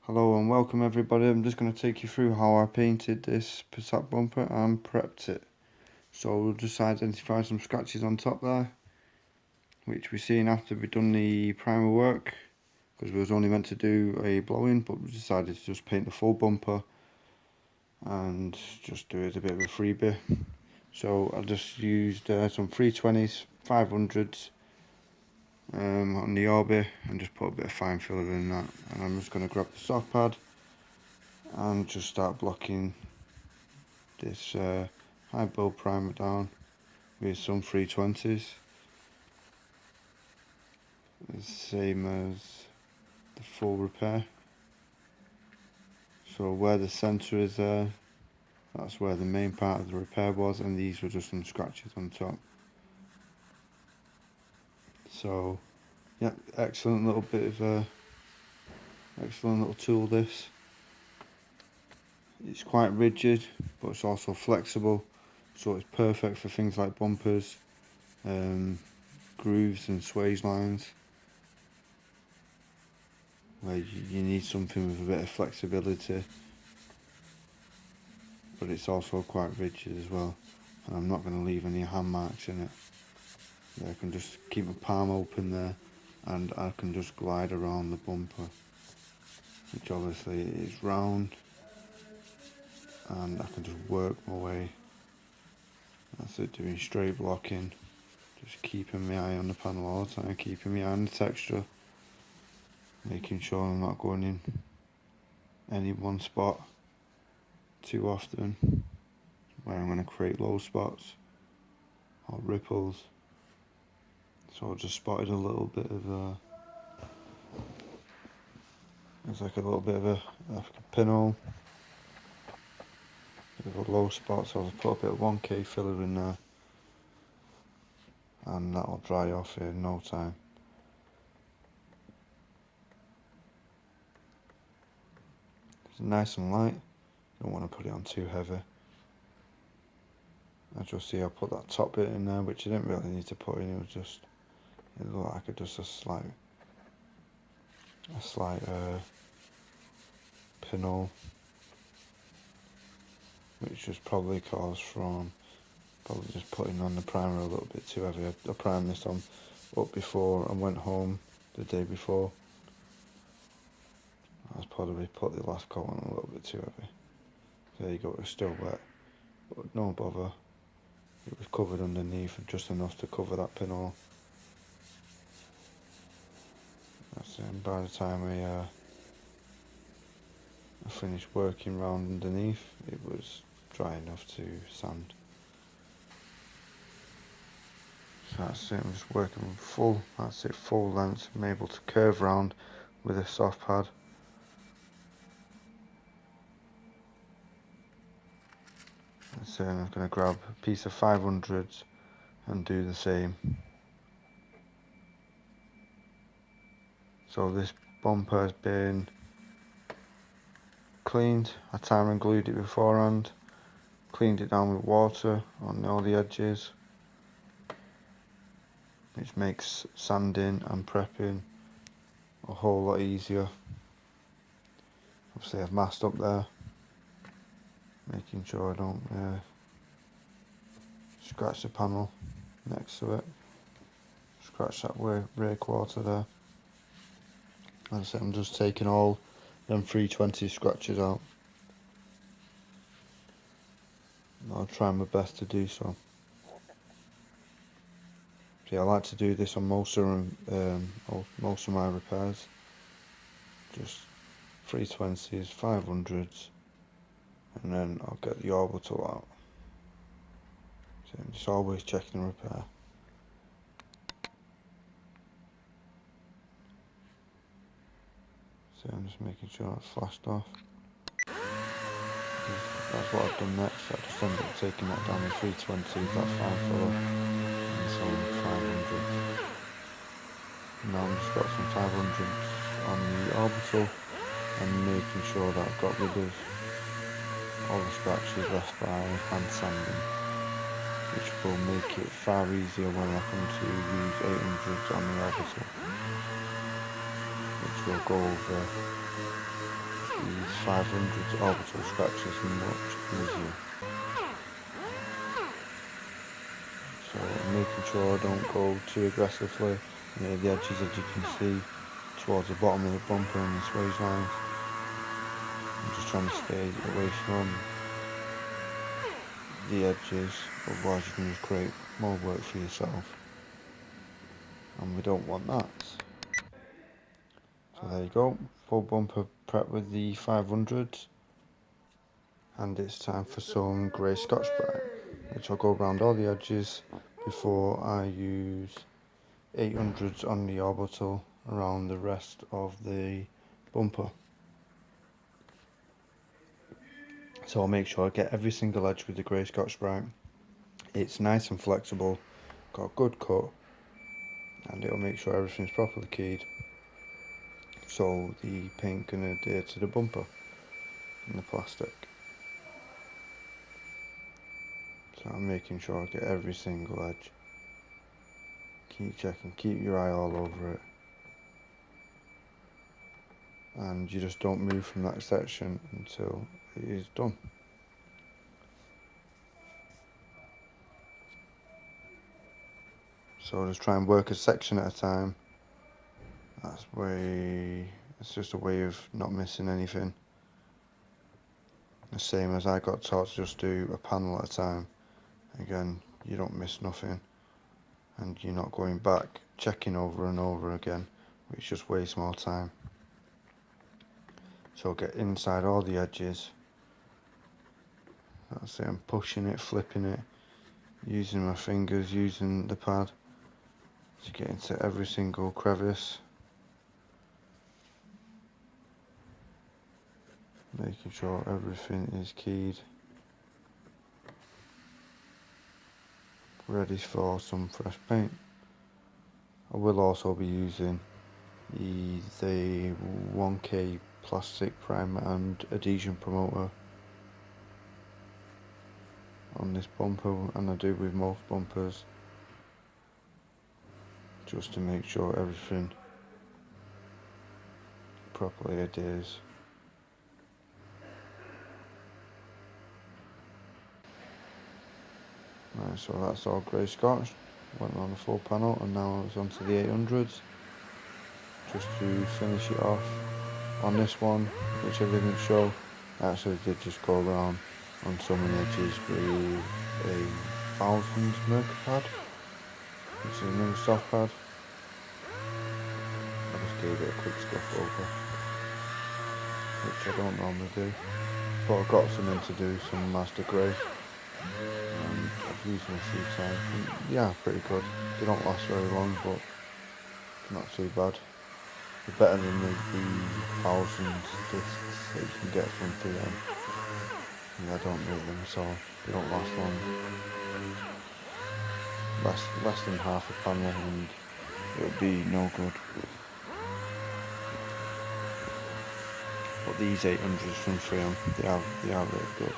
Hello and welcome everybody. I'm just going to take you through how I painted this Passat bumper and prepped it. So we'll just identify some scratches on top there, which we've seen after we've done the primer work, because we was only meant to do a blow-in, but we decided to just paint the full bumper and just do it a bit of a freebie. So I just used some 320s, 500s on the Orbi and just put a bit of fine filler in that, and I'm just going to grab the soft pad and just start blocking this high build primer down with some 320s, the same as the full repair. So where the centre is there, that's where the main part of the repair was, and these were just some scratches on top. So yeah, excellent little bit of excellent little tool this. It's quite rigid, but it's also flexible, so it's perfect for things like bumpers, grooves and swage lines, where you need something with a bit of flexibility, but it's also quite rigid as well. And I'm not going to leave any hand marks in it. Yeah, I can just keep my palm open there, and I can just glide around the bumper, which obviously is round, and I can just work my way. That's it, doing straight blocking, just keeping my eye on the panel all the time, keeping my eye on the texture, making sure I'm not going in any one spot too often, where I'm going to create low spots or ripples. So I just spotted a little bit of it's like a little bit of a pinhole, bit of a low spot, so I'll put a bit of 1K filler in there, and that'll dry off in no time. It's nice and light, don't want to put it on too heavy. As you'll see, I put that top bit in there, which I didn't really need to put in, it was just, it looked like just a slight pinhole, which was probably caused from probably just putting on the primer a little bit too heavy. I primed this on up before I went home the day before. I was probably put the last coat on a little bit too heavy. There you go, it was still wet, but no bother. It was covered underneath, just enough to cover that pinhole. That's it, and by the time I finished working round underneath, it was dry enough to sand. So that's it, I'm just working full, that's it, full length. I'm able to curve round with a soft pad. So I'm going to grab a piece of 500s and do the same. So this bumper has been cleaned. I time and glued it beforehand, cleaned it down with water on all the edges, which makes sanding and prepping a whole lot easier. Obviously I've masked up there, making sure I don't scratch the panel next to it, scratch that rear quarter there. As I said, I'm just taking all them 320 scratches out. I'll try my best to do so. See, I like to do this on most of my repairs. Just 320s, 500s, and then I'll get the orbital out. So I'm just always checking the repair. So I'm just making sure it's flashed off. That's what I've done next. I just ended up taking that down with 320s, that's fine filler, and some 500s. Now I've just got some 500s on the orbital, and making sure that I've got rid of all the scratches left by hand sanding, which will make it far easier when I come to use 800s on the orbital, which will go over these 500 orbital scratches much easier. So making sure I don't go too aggressively near the edges, as you can see, towards the bottom of the bumper and the swage lines. I'm just trying to stay away from the edges, otherwise you can just create more work for yourself, and we don't want that. So there you go, full bumper prep with the 500s, and it's time for some grey Scotch-Brite, which I'll go around all the edges before I use 800s on the orbital around the rest of the bumper. So I'll make sure I get every single edge with the grey Scotch-Brite. It's nice and flexible, got a good cut, and it'll make sure everything's properly keyed, so the paint can adhere to the bumper and the plastic. So I'm making sure I get every single edge. Keep checking, keep your eye all over it, and you just don't move from that section until it is done. So just try and work a section at a time. It's just a way of not missing anything. The same as I got taught to just do a panel at a time. Again, you don't miss nothing, and you're not going back checking over and over again, which just wastes more time. So get inside all the edges. That's it, I'm pushing it, flipping it, using my fingers, using the pad to get into every single crevice, making sure everything is keyed, ready for some fresh paint. I will also be using the 1K plastic primer and adhesion promoter on this bumper, and I do with most bumpers, just to make sure everything properly adheres. Right, so that's all grey Scotch, went around the full panel, and now it's onto the 800s, just to finish it off. On this one, which I didn't show, I actually did just go around on some of the edges with a 1000 mercury pad, which is another soft pad. I just gave it a quick scuff over, which I don't normally do, but I've got something to do, some master grey, and I've used them a few times, and yeah, pretty good. They don't last very long, but not too bad. They're better than the 1000 discs that you can get from 3M. Yeah, I don't need them, so they don't last long. Less than half a panel and it'll be no good. But these 800s from 3M, they are really good.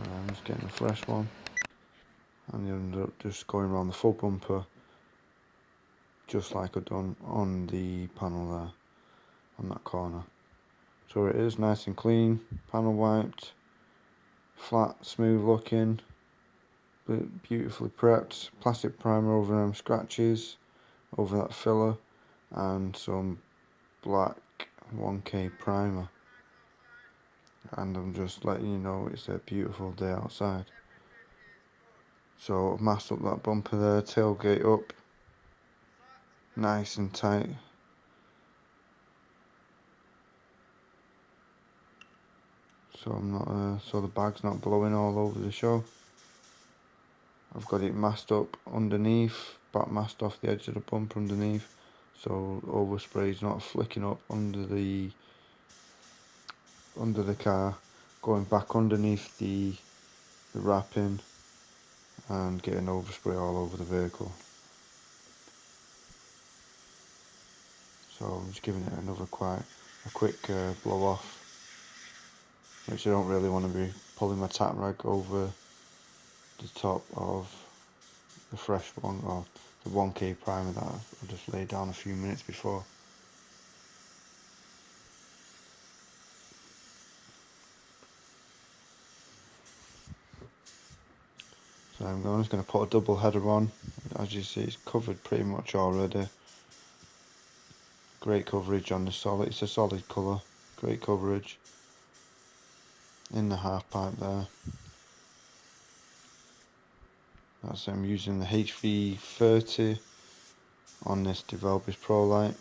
I'm just getting a fresh one, and you end up just going around the full bumper, just like I've done on the panel there, on that corner. So it is nice and clean, panel wiped, flat, smooth looking, but beautifully prepped. Plastic primer over them scratches, over that filler, and some black 1K primer. And I'm just letting you know it's a beautiful day outside. So I've masked up that bumper there, tailgate up, nice and tight. So I'm not, so the bag's not blowing all over the show. I've got it masked up underneath, back masked off the edge of the bumper underneath, so overspray's not flicking up under the car, going back underneath the wrapping and getting overspray all over the vehicle. So I'm just giving it another a quick blow off, which I don't really want to be pulling my tack rag over the top of the fresh one, or the 1K primer that I just laid down a few minutes before. So I'm just going to put a double header on. As you see, it's covered pretty much already. Great coverage on the solid, it's a solid colour, great coverage in the half pipe there. That's I'm using the HV30 on this Developers Pro Light,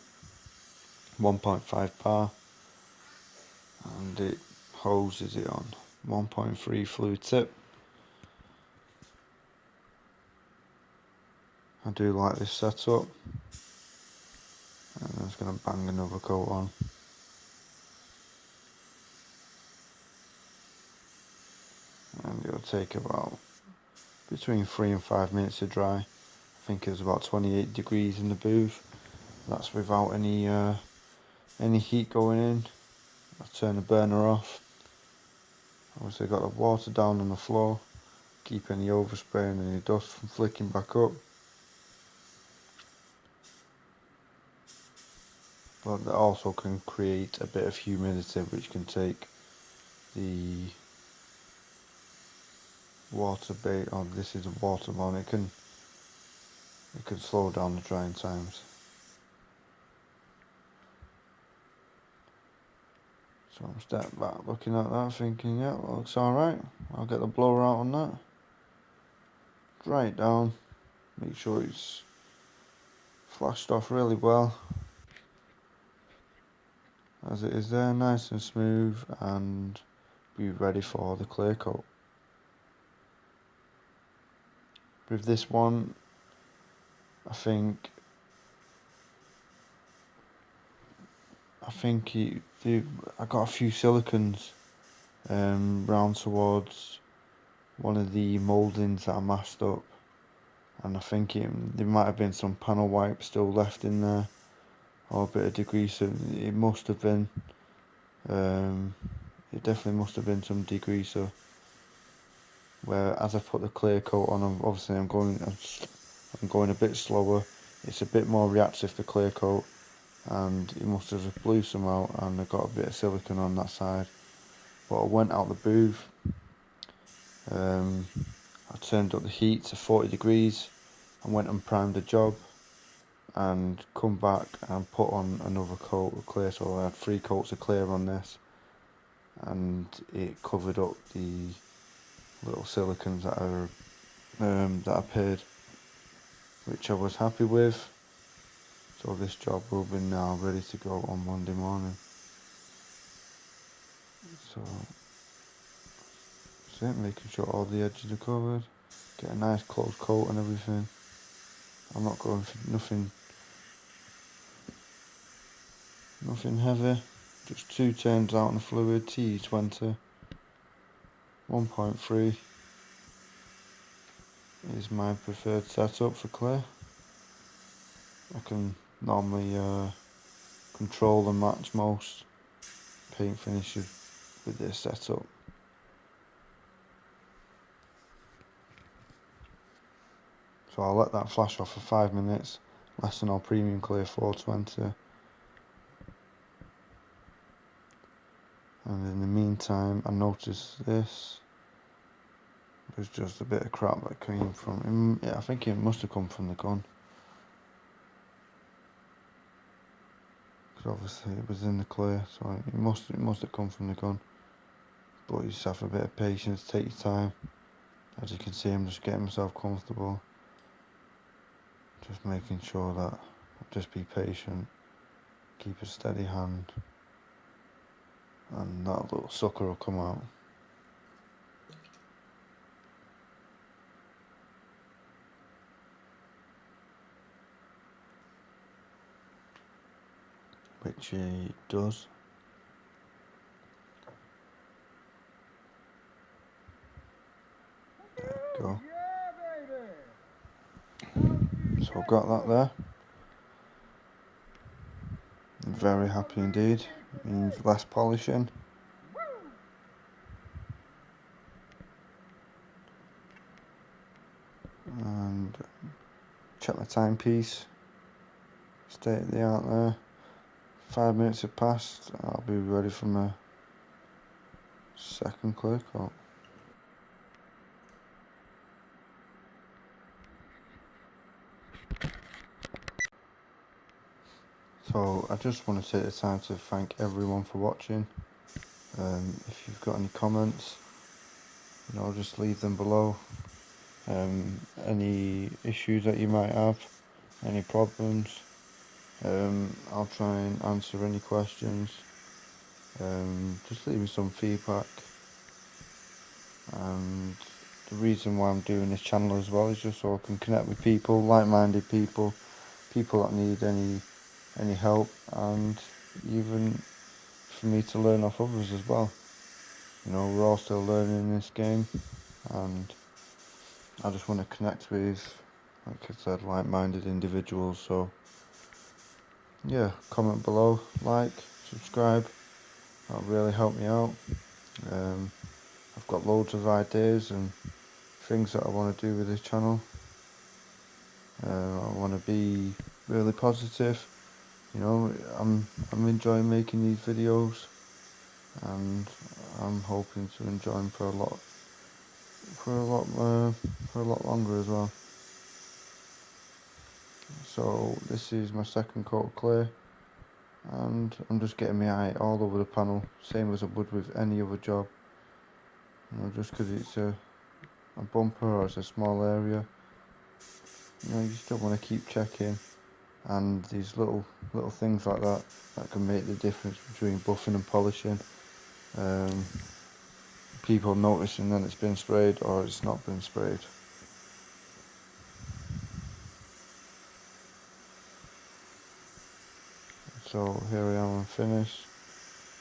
1.5 par, and it hoses it on 1.3 fluid tip. I do like this setup, and I'm just going to bang another coat on. And it'll take about between 3 and 5 minutes to dry. I think it was about 28 degrees in the booth. That's without any heat going in. I turn the burner off. Obviously got the water down on the floor, keep any overspray and any dust from flicking back up. But that also can create a bit of humidity, which can take the water bait. Oh, this is a water one. It can slow down the drying times. So I'm stepping back looking at that thinking, yeah, that looks alright. I'll get the blower out on that. Dry it down. Make sure it's flashed off really well. As it is there, nice and smooth, and be ready for the clear coat. With this one, I think I got a few silicons round towards one of the mouldings that I masked up, and I think there might have been some panel wipe still left in there, or a bit of degreaser. It must have been. It definitely must have been some degreaser. Where as I put the clear coat on, obviously I'm going a bit slower. It's a bit more reactive, the clear coat, and it must have just blew some out, and I got a bit of silicone on that side. But I went out the booth. I turned up the heat to 40 degrees and went and primed the job, and come back and put on another coat of clear. So I had 3 coats of clear on this, and it covered up the little silicons that I paid, which I was happy with. So this job will be now ready to go on Monday morning. So that's it, making sure all the edges are covered, get a nice close coat and everything. I'm not going for nothing heavy, just 2 turns out on the fluid, T20, 1.3 is my preferred setup for clear. I can normally control and match most paint finishes with this setup. So I'll let that flash off for 5 minutes, less than our premium clear 420. And in the meantime, I noticed this. There's just a bit of crap that came from, yeah, I think it must have come from the gun. Because obviously it was in the clear, so it must have come from the gun. But you just have a bit of patience, take your time. As you can see, I'm just getting myself comfortable. Just making sure that I'll just be patient, keep a steady hand, and that little sucker will come out. Which he does. There we go. So I've got that there. I'm very happy indeed. It means less polishing. and check my timepiece, stay at the art there. 5 minutes have passed, I'll be ready for my second clear coat. So I just want to take the time to thank everyone for watching. If you've got any comments, just leave them below. Any issues that you might have, any problems, I'll try and answer any questions. Just leave me some feedback. And the reason why I'm doing this channel as well is just so I can connect with people, like-minded people that need any help, and even for me to learn off others as well. We're all still learning in this game, and I just want to connect with, like I said, like-minded individuals. So yeah, comment below, like, subscribe, that'll really help me out. I've got loads of ideas and things that I want to do with this channel. I want to be really positive. I'm enjoying making these videos, and I'm hoping to enjoy them for a lot longer as well. So this is my second coat clear, and I'm just getting my eye all over the panel, same as I would with any other job. Just because it's a bumper or it's a small area, you still want to keep checking, and these little things like that can make the difference between buffing and polishing. People noticing that it's been sprayed or it's not been sprayed. So here I am, I'm finished.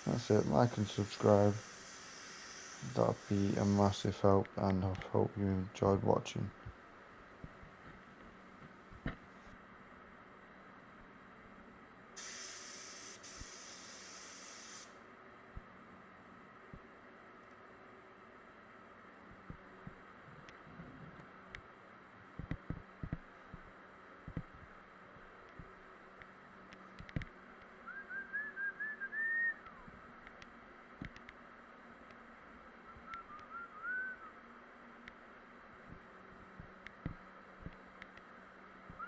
That's it. Like and subscribe, that'd be a massive help, and I hope you enjoyed watching.